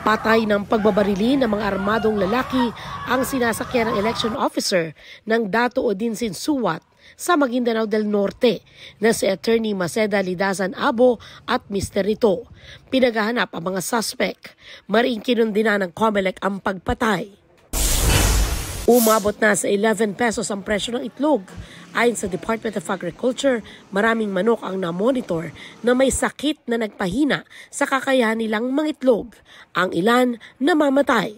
Patay ng pagbabarili ng mga armadong lalaki ang sinasakyan ng election officer ng Dato Odinsin Suwat sa Maguindanao del Norte na si Attorney Maceda Lidazan Abo at mister nito. Pinaghahanap ang mga suspect. Mariing kinundina ng COMELEC ang pagpatay. Umabot na sa 11 pesos ang presyo ng itlog. Ayon sa Department of Agriculture, maraming manok ang na-monitor na may sakit na nagpahina sa kakayahan nilang mangitlog. Ang ilan namamatay.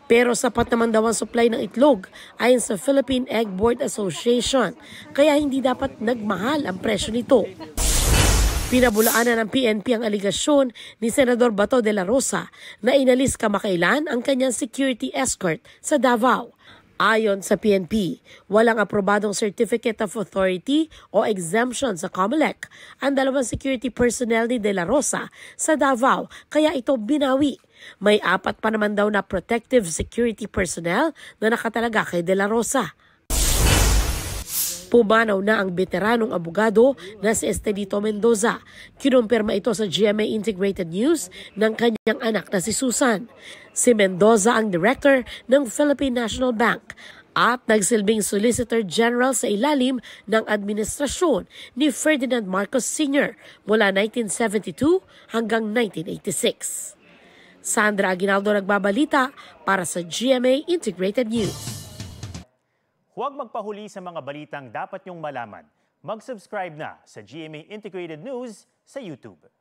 Pero sapat naman daw ang supply ng itlog ayon sa Philippine Egg Board Association, kaya hindi dapat nagmahal ang presyo nito. Pinabulaanan ng PNP ang aligasyon ni Senador Bato de la Rosa na inalis kamakailan ang kanyang security escort sa Davao. Ayon sa PNP, walang aprobadong Certificate of Authority o exemption sa COMELEC ang dalawang security personnel ni de la Rosa sa Davao, kaya ito binawi. May 4 pa naman daw na protective security personnel na nakatalaga kay de la Rosa. Pumanaw na ang veteranong abogado na si Estelito Mendoza. Kinumpirma ito sa GMA Integrated News ng kanyang anak na si Susan. Si Mendoza ang director ng Philippine National Bank at nagsilbing Solicitor General sa ilalim ng administrasyon ni Ferdinand Marcos Sr. mula 1972 hanggang 1986. Sandra Aguinaldo nagbabalita para sa GMA Integrated News. Huwag magpahuli sa mga balitang dapat niyong malaman. Mag-subscribe na sa GMA Integrated News sa YouTube.